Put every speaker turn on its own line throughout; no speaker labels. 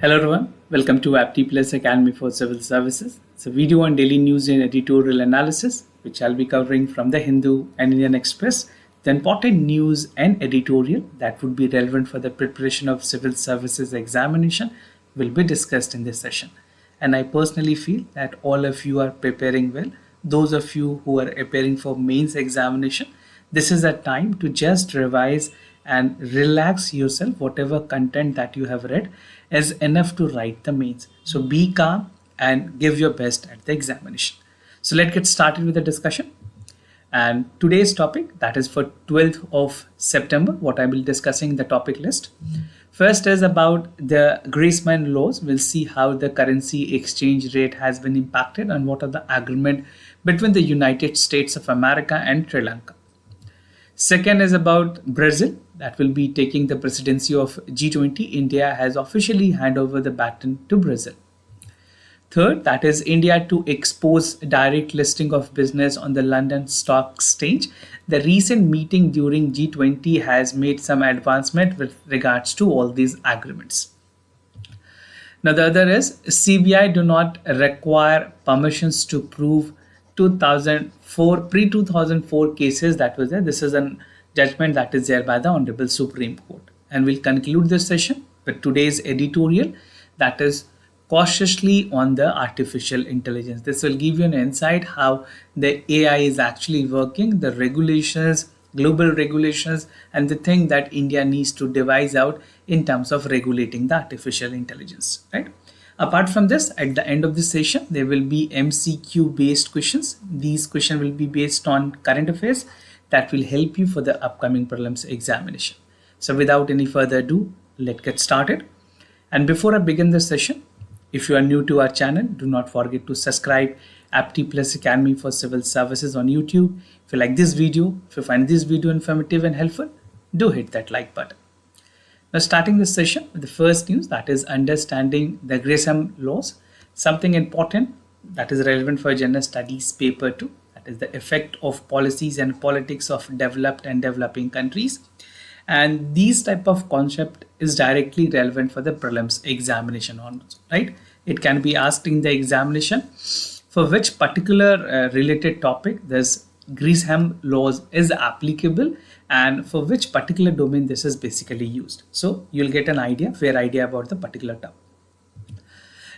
Hello everyone, welcome to Apti Plus Academy for Civil Services. It's a video on daily news and editorial analysis, which I'll be covering from the Hindu and Indian Express, the important news and editorial that would be relevant for the preparation of civil services examination will be discussed in this session. And I personally feel that all of you are preparing well. Those of you who are preparing for mains examination, this is a time to just revise and relax yourself. Whatever content that you have read is enough to write the mains. So be calm and give your best at the examination. So let's get started with the discussion. And today's topic, that is for 12th of September, what I will be discussing in the topic list. First is about the Gresham laws. We'll see how the currency exchange rate has been impacted and what are the agreement between the United States of America and Sri Lanka. Second is about Brazil, that will be taking the presidency of G20. India has officially handed over the baton to Brazil. Third, that is India to expose direct listing of business on the London Stock Exchange. The recent meeting during G20 has made some advancement with regards to all these agreements. Now the other is CBI do not require permissions to prove 2004 pre-2004 cases that was there. This is a judgment that is there by the Honorable Supreme Court. And we'll conclude this session with today's editorial, that is cautiously on the artificial intelligence. This will give you an insight how the AI is actually working, the regulations, global regulations, and the thing that India needs to devise out in terms of regulating the artificial intelligence, right? Apart from this, at the end of the session, there will be MCQ based questions. These questions will be based on current affairs that will help you for the upcoming prelims examination. So without any further ado, let's get started. And before I begin the session, if you are new to our channel, do not forget to subscribe Apti Plus Academy for Civil Services on YouTube. If you like this video, if you find this video informative and helpful, do hit that like button. Now starting this session with the first news, that is understanding the Gresham laws, something important that is relevant for general studies paper 2, that is the effect of policies and politics of developed and developing countries. And these type of concept is directly relevant for the prelims examination on, right? It can be asked in the examination for which particular related topic this Gresham laws is applicable and for which particular domain this is basically used. So you'll get an idea, fair idea about the particular term.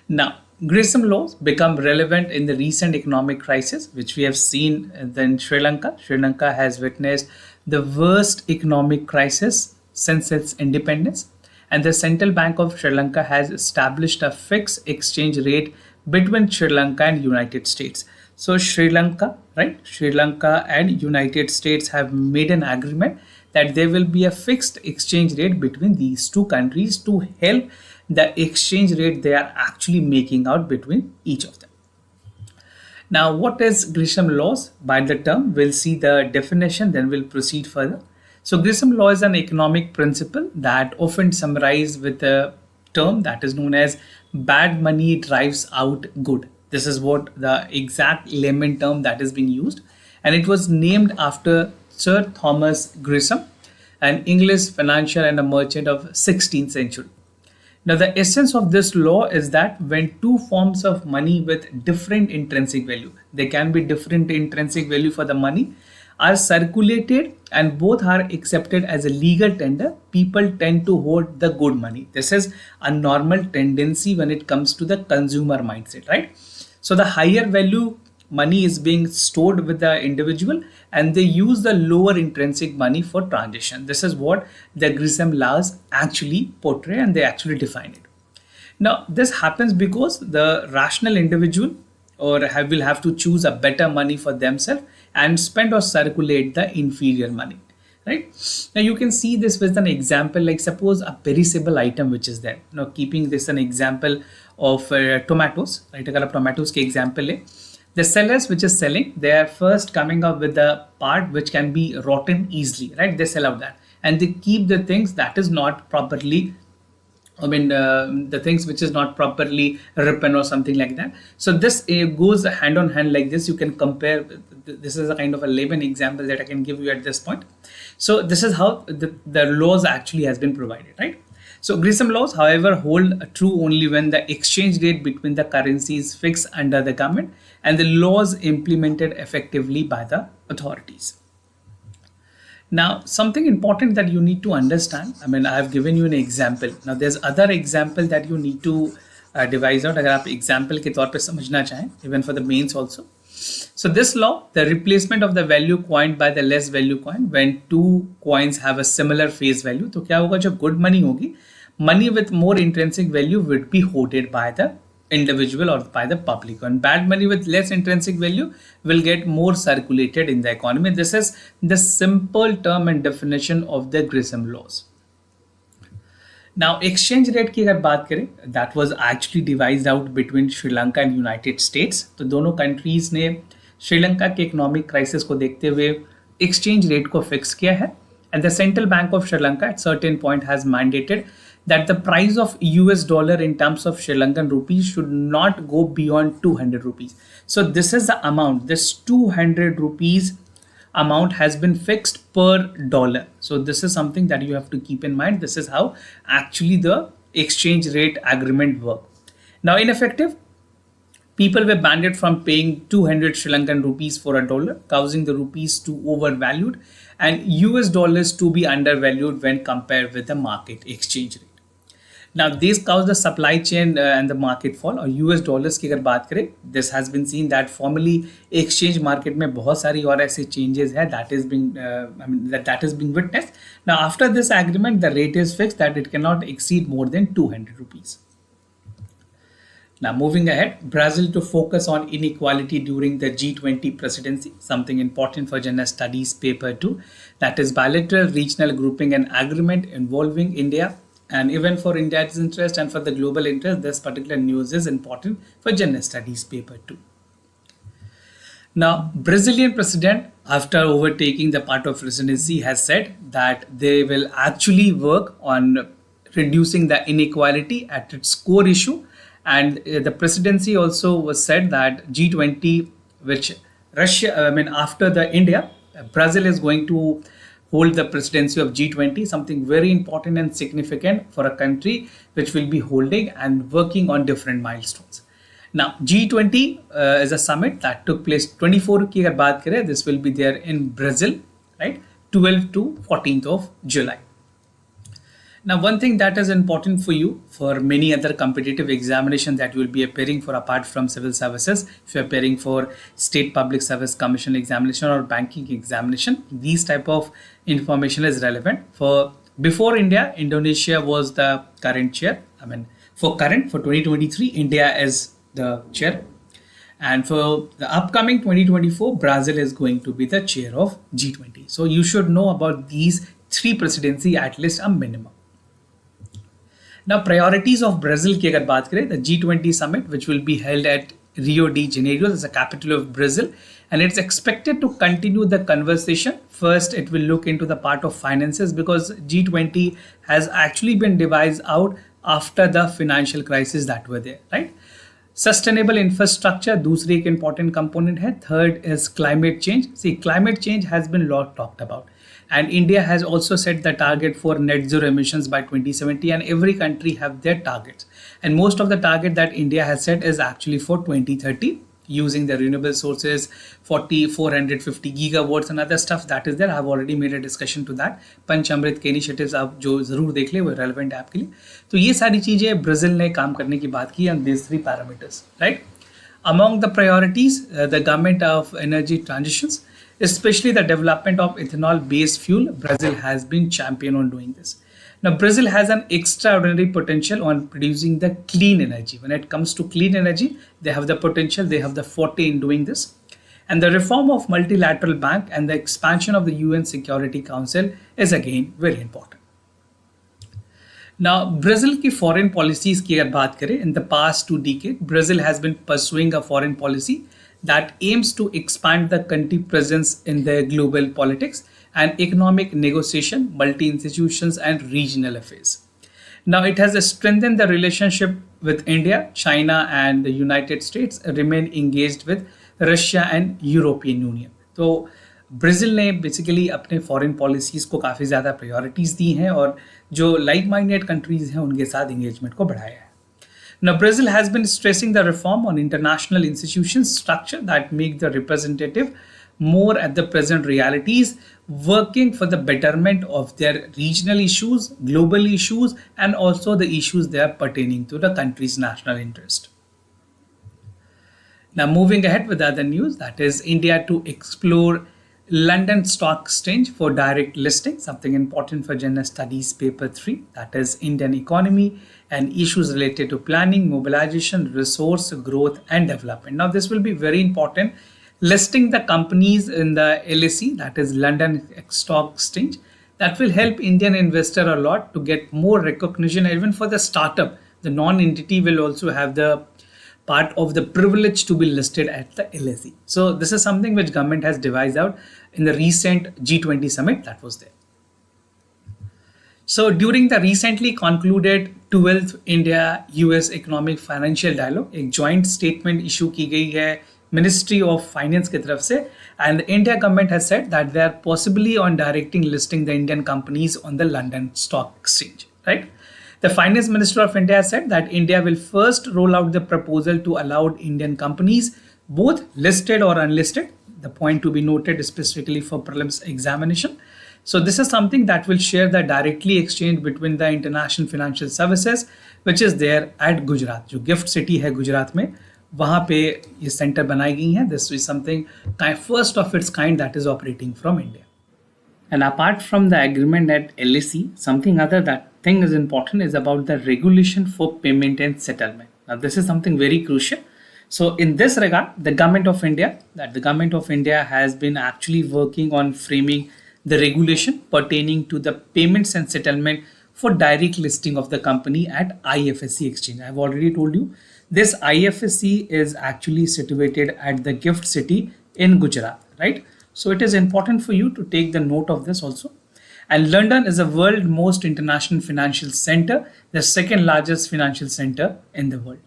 Now, Gresham laws become relevant in the recent economic crisis, which we have seen in Sri Lanka. Sri Lanka has witnessed the worst economic crisis since its independence, and the Central Bank of Sri Lanka has established a fixed exchange rate between Sri Lanka and United States. So Sri Lanka, right? Sri Lanka and United States have made an agreement that there will be a fixed exchange rate between these two countries to help the exchange rate they are actually making out between each of them. Now, what is Gresham laws? By the term, we'll see the definition, then we'll proceed further. So Gresham law is an economic principle that often summarized with a term that is known as bad money drives out good. This is what the exact layman term that is being used, and it was named after Sir Thomas Gresham, an English financier and a merchant of 16th century. Now, the essence of this law is that when two forms of money with different intrinsic value, there can be different intrinsic value for the money, are circulated and both are accepted as a legal tender, people tend to hold the good money. This is a normal tendency when it comes to the consumer mindset, right? So the higher value money is being stored with the individual and they use the lower intrinsic money for transaction. This is what the Gresham laws actually portray and they actually define it. Now this happens because the rational individual will have to choose a better money for themselves and spend or circulate the inferior money, right? Now you can see this with an example, like suppose a perishable item which is there. Now keeping this an example of tomatoes, right? अगर आप tomatoes के example ले, the sellers which is selling, they are first coming up with the part which can be rotten easily, right? They sell out that and they keep the things that is not properly, the things which is not properly ripen or something like that. So this goes hand on hand like this. You can compare. This is a kind of a layman example that I can give you at this point. So this is how the laws actually has been provided, right? So Gresham laws, however, hold true only when the exchange rate between the currencies fixed under the government and the laws implemented effectively by the authorities. Now, something important that you need to understand, I mean, I have given you an example. Now, there's other example that you need to devise out. अगर आप example के तौर पे समझना चाहें, even for the mains also. So this law, the replacement of the value coined by the less value coin when two coins have a similar face value. तो क्या होगा, जो good money होगी, money with more intrinsic value would be hoarded by the individual or by the public, and bad money with less intrinsic value will get more circulated in the economy. This is the simple term and definition of the Gresham laws. Now, exchange rate की अगर बात करें, that was actually devised out between Sri Lanka and United States. तो दोनों countries ने श्रीलंका के economic crisis को देखते हुए exchange rate को fix किया है, and the Central Bank of Sri Lanka at certain point has mandated that the price of US dollar in terms of Sri Lankan rupees should not go beyond 200 rupees. So this is the amount, this 200 rupees amount has been fixed per dollar. So this is something that you have to keep in mind. This is how actually the exchange rate agreement work. Now, in effective, people were banned from paying 200 Sri Lankan rupees for a dollar, causing the rupees to overvalued and US dollars to be undervalued when compared with the market exchange rate. Now, this caused the supply chain and the market fall. और US dollars की अगर बात करें, this has been seen that formally exchange market में बहुत सारी और ऐसे changes है that is being witnessed. Now, after this agreement, the rate is fixed that it cannot exceed more than 200 rupees. Now, moving ahead, Brazil to focus on inequality during the G20 presidency, something important for General Studies paper 2, that is bilateral regional grouping and agreement involving India. And even for India's interest and for the global interest, this particular news is important for General Studies paper 2. Now, Brazilian president, after overtaking the part of presidency, has said that they will actually work on reducing the inequality at its core issue. And the presidency also was said that G20, which after the India, Brazil is going to hold the presidency of G20, something very important and significant for a country which will be holding and working on different milestones. Now, G20 is a summit that took place 24 की अगर बात करें, this will be there in Brazil, right? 12 to 14th of July. Now, one thing that is important for you for many other competitive examinations that you will be appearing for apart from civil services, if you're appearing for State Public Service Commission examination or banking examination, these type of information is relevant. For before India, Indonesia was the current chair. For 2023, India is the chair. And for the upcoming 2024, Brazil is going to be the chair of G20. So you should know about these three presidency at least a minimum. Now, priorities of Brazil की अगर बात करें, the G20 summit, which will be held at Rio de Janeiro, is the capital of Brazil, and it's expected to continue the conversation. First, it will look into the part of finances because G20 has actually been devised out after the financial crisis that were there, right? Sustainable infrastructure, दूसरी एक important component है. Third is climate change. See, climate change has been a lot talked about. And India has also set the target for net zero emissions by 2070, and every country have their targets. And most of the target that India has set is actually for 2030 using the renewable sources, 450 gigawatts and other stuff that is there. I've already made a discussion to that. Panchamrit के initiatives आप जो ज़रूर देख ले, वो relevant है आपके लिए. तो ये सारी चीज़ें ब्राज़ील ने काम करने की बात की on these three parameters, right? Among the priorities, the government of energy transitions, especially the development of ethanol-based fuel, Brazil has been champion on doing this. Now, Brazil has an extraordinary potential on producing the clean energy. When it comes to clean energy, they have the potential, they have the forte in doing this. And the reform of multilateral bank and the expansion of the UN Security Council is again very important. Now, Brazil की foreign policies की अगर बात करें, in the past 2 decades, Brazil has been pursuing a foreign policy that aims to expand the country presence in the global politics and economic negotiation, multi-institutions and regional affairs. Now, it has strengthened the relationship with India, China and the United States, remain engaged with Russia and European Union. So, Brazil ने basically अपने foreign policies को काफ़ी ज़्यादा priorities दी हैं और जो like minded countries हैं उनके साथ इंगेजमेंट को बढ़ाया है. Now, Brazil has been stressing the reform on international institutions structure that make the representative more at the present realities, working for the betterment of their regional issues, global issues, and also the issues they are pertaining to the country's national interest. Now, moving ahead with other news, that is India to explore London Stock Exchange for direct listing, something important for General Studies Paper 3, that is Indian economy and issues related to planning, mobilization, resource growth and development. Now, this will be very important. Listing the companies in the LSE, that is London Stock Exchange, that will help Indian investor a lot to get more recognition. Even for the startup, the non-entity will also have the part of the privilege to be listed at the LSE. So this is something which government has devised out in the recent G20 summit that was there. So during the recently concluded 12th India-US Economic Financial Dialogue, एक joint statement issue की गई है Ministry of Finance की तरफ से, and the India government has said that they are possibly on directing listing the Indian companies on the London Stock Exchange, right? The Finance Minister of India said that India will first roll out the proposal to allow Indian companies, both listed or unlisted, the point to be noted specifically for prelims examination. So this is something that will share the directly exchange between the international financial services, which is there at Gujarat. जो gift city है गुजरात में, वहाँ पे ये center बनाई गई है. This is something first of its kind that is operating from India. And apart from the agreement at LSE, something other that thing is important is about the regulation for payment and settlement. Now, this is something very crucial. So in this regard, the government of India has been actually working on framing the regulation pertaining to the payments and settlement for direct listing of the company at IFSC exchange. I have already told you this IFSC is actually situated at the gift city in Gujarat, right? So it is important for you to take the note of this also. And London is the world's most international financial center, the second largest financial center in the world.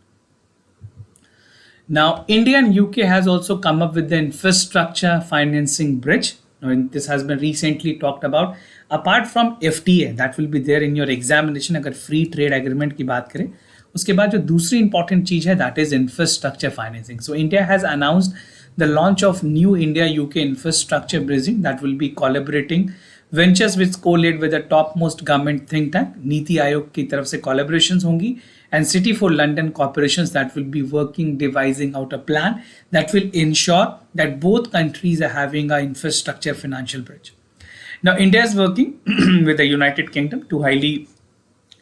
Now, India and UK has also come up with the infrastructure financing bridge. Now, this has been recently talked about. Apart from FTA, that will be there in your examination, अगर free trade agreement की बात करें, उसके बाद जो दूसरी important चीज है, that is infrastructure financing. So India has announced the launch of new India-UK infrastructure bridging that will be collaborating ventures which co-led with the topmost government think tank, NITI Aayog की तरफ से collaborations होंगी, and City for London corporations that will be working, devising out a plan that will ensure that both countries are having an infrastructure financial bridge. Now, India is working with the United Kingdom to highly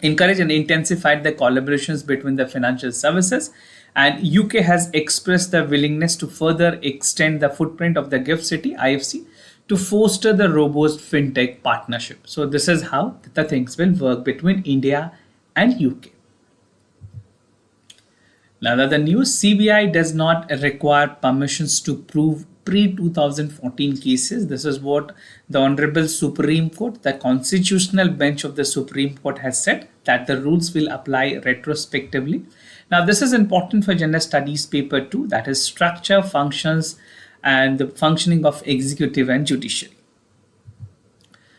encourage and intensify the collaborations between the financial services, and UK has expressed the willingness to further extend the footprint of the gift city IFC to foster the robust fintech partnership. So this is how the things will work between India and UK. Now, the news, CBI does not require permissions to prove pre-2014 cases. This is what the Honorable Supreme Court, the constitutional bench of the Supreme Court, has said, that the rules will apply retrospectively. Now, this is important for General Studies Paper 2, that is structure, functions, and the functioning of executive and judiciary.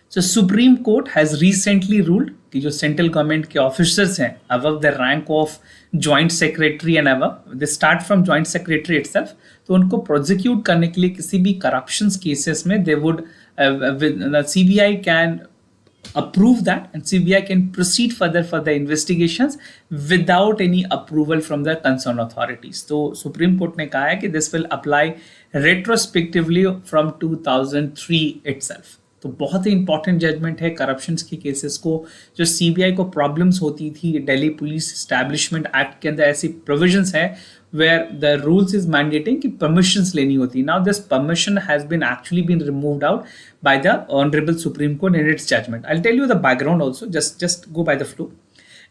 So, Supreme Court has recently ruled कि जो central government के officers हैं above the rank of joint secretary and above, they start from joint secretary itself, तो उनको prosecute करने के लिए किसी भी करप्शंस केसेस में they would the CBI can approve that and CBI can proceed further for the investigations without any approval from the concerned authorities. तो supreme court ने कहा है कि this will apply retrospectively from 2003 itself. तो बहुत ही important judgement है corruptions के cases को जो सीबीआई को प्रॉब्लम्स होती थी दिल्ली पुलिस एस्टैब्लिशमेंट एक्ट के अंदर ऐसी प्रोविजंस है where the rules is mandating कि परमिशंस लेनी होती. Now this permission has been actually been removed out by the honourable Supreme Court in its judgment. I will tell you the background also, just go by the flow.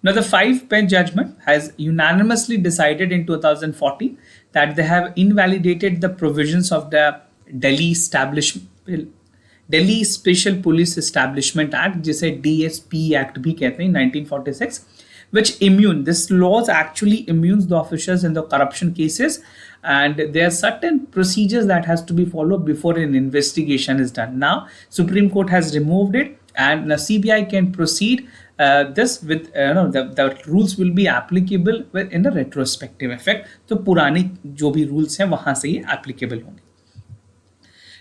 Now, the 5-bench judgment has unanimously decided in 2014 that they have invalidated the provisions of the Delhi Special Police Establishment Act, जिसे DSP Act भी कहते हैं, 1946, which this laws actually immunes the officers in the corruption cases and there are certain procedures that has to be followed before an investigation is done. Now Supreme Court has removed it, and now CBI can proceed this with the rules will be applicable in a retrospective effect. तो पुरानी जो भी rules हैं वहां से ये applicable होंगे.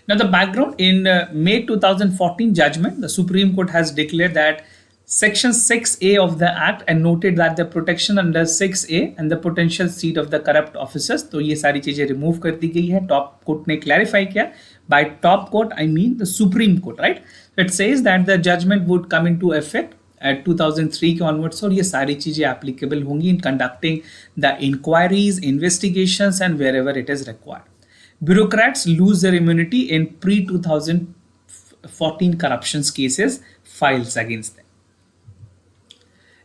Now the background, in May 2014 judgment, the Supreme Court has declared that Section 6A of the Act and noted that the protection under 6A and the potential seat of the corrupt officers, तो ये सारी चीजें remove कर दी गई है. Top court ने clarify किया. By top court I mean the Supreme Court, right? It says that the judgment would come into effect at 2003 के onwards, और ये सारी चीजें applicable होंगी in conducting the inquiries, investigations and wherever it is required. Bureaucrats lose their immunity in pre-2014 corruptions cases files against them.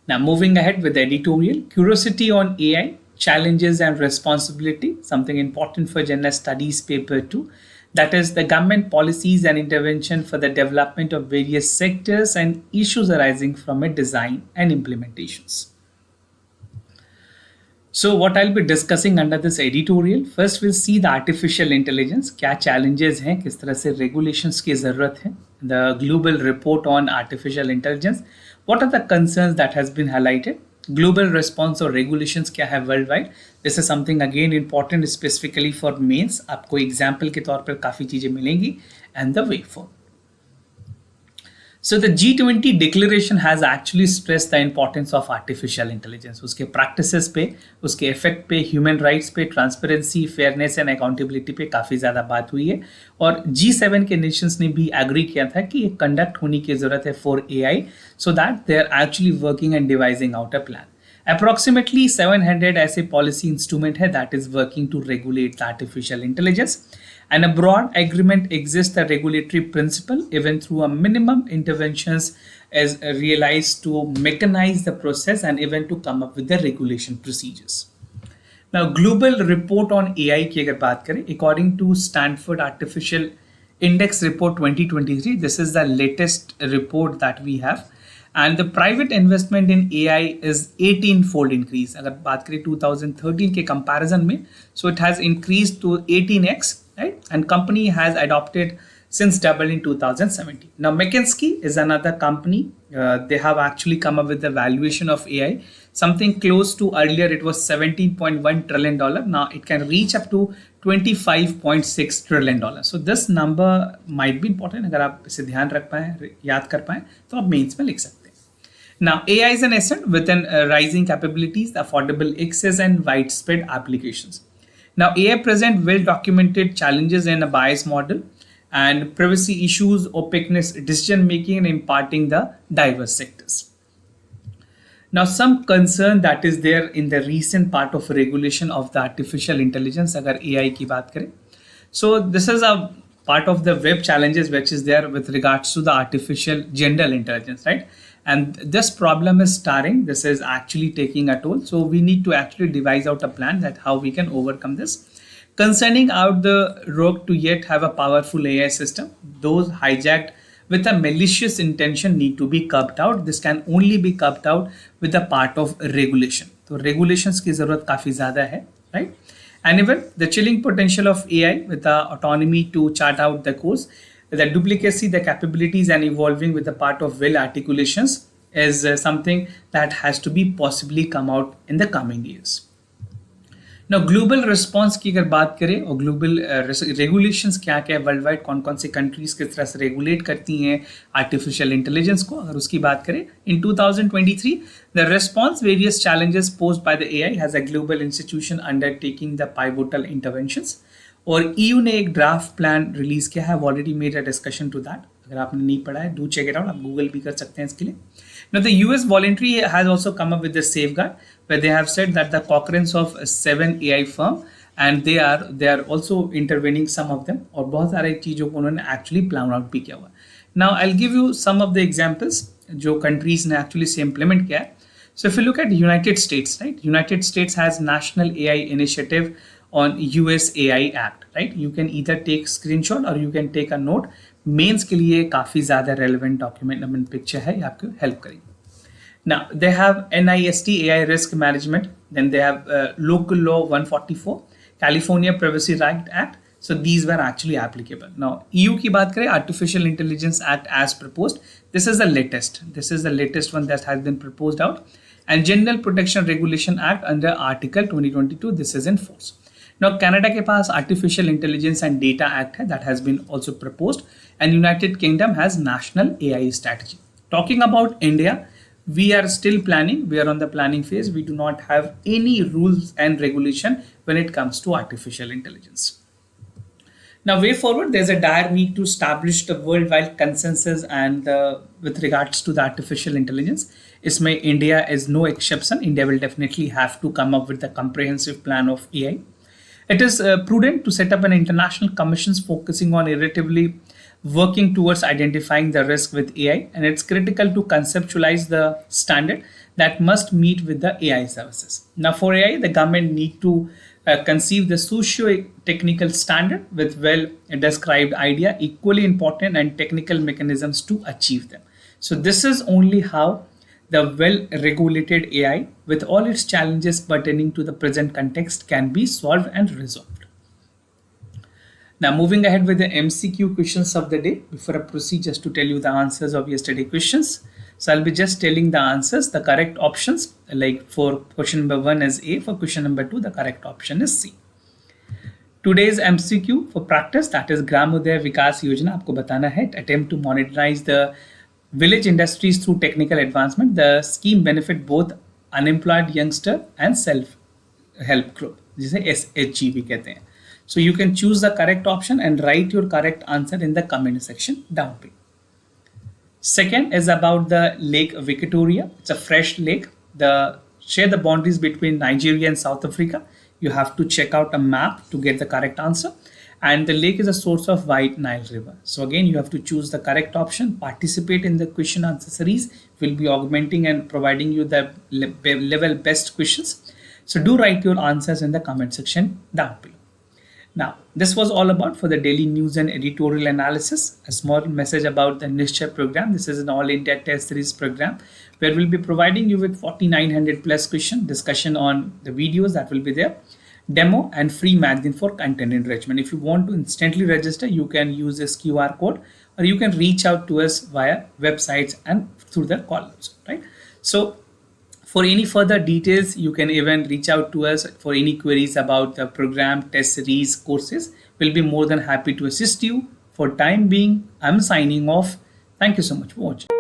Now moving ahead with the editorial, curiosity on AI, challenges and responsibility, something important for general studies paper 2. That is the government policies and intervention for the development of various sectors and issues arising from its design and implementations. So what I'll be discussing under this editorial, first we'll see the artificial intelligence, क्या challenges हैं, किस तरह से regulations की ज़रूरत है, the global report on artificial intelligence, what are the concerns that has been highlighted, global response or regulations क्या है worldwide. This is something again important specifically for mains, आपको example के तौर पर काफ़ी चीज़ें मिलेंगी, and the way forward. So the G20 declaration has actually stressed the importance of artificial intelligence. उसके practices पे, उसके effect पे, human rights पे, transparency, fairness and accountability पे काफ़ी ज़्यादा बात हुई है, और G7 के nations ने भी agree किया था कि ये conduct होने की ज़रूरत है for AI, so that they are actually working and devising out a plan. Approximately 700 ऐसे policy instrument है that is working to regulate the artificial intelligence. And a broad agreement exists that regulatory principle, even through a minimum interventions, is realized to mechanize the process and even to come up with the regulation procedures. Now, global report on AI की अगर बात करें, according to Stanford Artificial Index Report 2023, this is the latest report that we have. And the private investment in AI is 18-fold increase. अगर बात करें 2013 के comparison में, so it has increased to 18x. Right? And company has adopted since double in 2017. Now McKinsey is another company. They have actually come up with the valuation of AI, something close to earlier it was $17.1 trillion. Now it can reach up to $25.6 trillion. So this number might be important. अगर आप इसे ध्यान रख पाए, याद कर पाए, तो आप मेंस में लिख सकते हैं. Now AI is an asset with an rising capabilities, affordable access and widespread applications. Now, AI present well-documented challenges in a bias model and privacy issues, opaqueness, decision-making, and imparting the diverse sectors. Now, some concern that is there in the recent part of regulation of the artificial intelligence, agar AI की बात करें. So, this is a part of the web challenges which is there with regards to the artificial general intelligence, right? And this problem is starring, this is actually taking a toll. So we need to actually devise out a plan that how we can overcome this. Concerning out the rogue to yet have a powerful AI system, those hijacked with a malicious intention need to be curbed out. This can only be curbed out with a part of regulation. So regulations की ज़रूरत काफ़ी ज़्यादा है, right? And even the chilling potential of AI with the autonomy to chart out the course, the duplicacy, the capabilities and evolving with the part of well articulations is something that has to be possibly come out in the coming years. Now global response की अगर बात करें और global regulations क्या क्या है worldwide, कौन कौन से countries किस तरह से regulate करती हैं artificial intelligence को, अगर उसकी बात करें in 2023 the response various challenges posed by the AI has a global institution undertaking the pivotal interventions. और EU ने एक ड्राफ्ट प्लान रिलीज किया है, already made a discussion to that. अगर आपने नहीं पढ़ा है, डू चेक इट आउट, आप गूगल भी कर सकते हैं इसके लिए. Now the US voluntary has also come up with the safeguard where they have said that the concurrence of 7 AI firm and they are also intervening some of them, और बहुत सारे चीज़ों को उन्होंने actually plan out भी किया हुआ. Now I'll give you some of the examples जो countries ने actually से implement किया है. So if you look at United States, right? United States has National AI Initiative on US AI Act, right? You can either take screenshot or you can take a note. Mains के लिए काफ़ी ज़्यादा relevant document picture है, ये आपको help करेगी. Now they have NIST AI risk management. Then they have local law 144, California Privacy Right Act. So these were actually applicable. Now EU की बात करें, Artificial Intelligence Act as proposed. This is the latest. This is the latest one that has been proposed out. And General Protection Regulation Act under Article 2022. This is in force. Now Canada के पास Artificial Intelligence and Data Act है, that has been also proposed. And United Kingdom has National AI Strategy. Talking about India, we are still planning. We are on the planning phase. We do not have any rules and regulation when it comes to artificial intelligence. Now, way forward, there's a dire need to establish the worldwide consensus and with regards to the artificial intelligence. Isme India is no exception. India will definitely have to come up with a comprehensive plan of AI. It is prudent to set up an international commission focusing on iteratively working towards identifying the risk with AI, and it's critical to conceptualize the standard that must meet with the AI services. Now for AI, the government need to conceive the socio-technical standard with well-described idea, equally important, and technical mechanisms to achieve them. So this is only how the well-regulated AI, with all its challenges pertaining to the present context, can be solved and resolved. Now moving ahead with the MCQ questions of the day, before I proceed just to tell you the answers of yesterday questions. So I'll be just telling the answers, the correct options, like for question number 1 is A, for question number 2, the correct option is C. Today's MCQ for practice, that is Gramodaya Vikas Yojana, आपको बताना है, attempt to modernize the village industries through technical advancement. The scheme benefit both unemployed youngster and self-help group, जिसे SHG भी कहते हैं. So you can choose the correct option and write your correct answer in the comment section down below. Second is about the Lake Victoria. It's a fresh lake. Share the boundaries between Nigeria and South Africa. You have to check out a map to get the correct answer. And the lake is a source of White Nile River. So again, you have to choose the correct option. Participate in the question answer series. We'll be augmenting and providing you the level best questions. So do write your answers in the comment section down below. Now, this was all about for the daily news and editorial analysis. A small message about the Nishchay program. This is an all India test series program where we'll be providing you with 4900 plus question discussion on the videos that will be there, demo and free magazine for content enrichment. If you want to instantly register, you can use this QR code or you can reach out to us via websites and through the columns, right? So for any further details, you can even reach out to us for any queries about the program, test series, courses. We'll be more than happy to assist you. For time being, I'm signing off. Thank you so much for watching.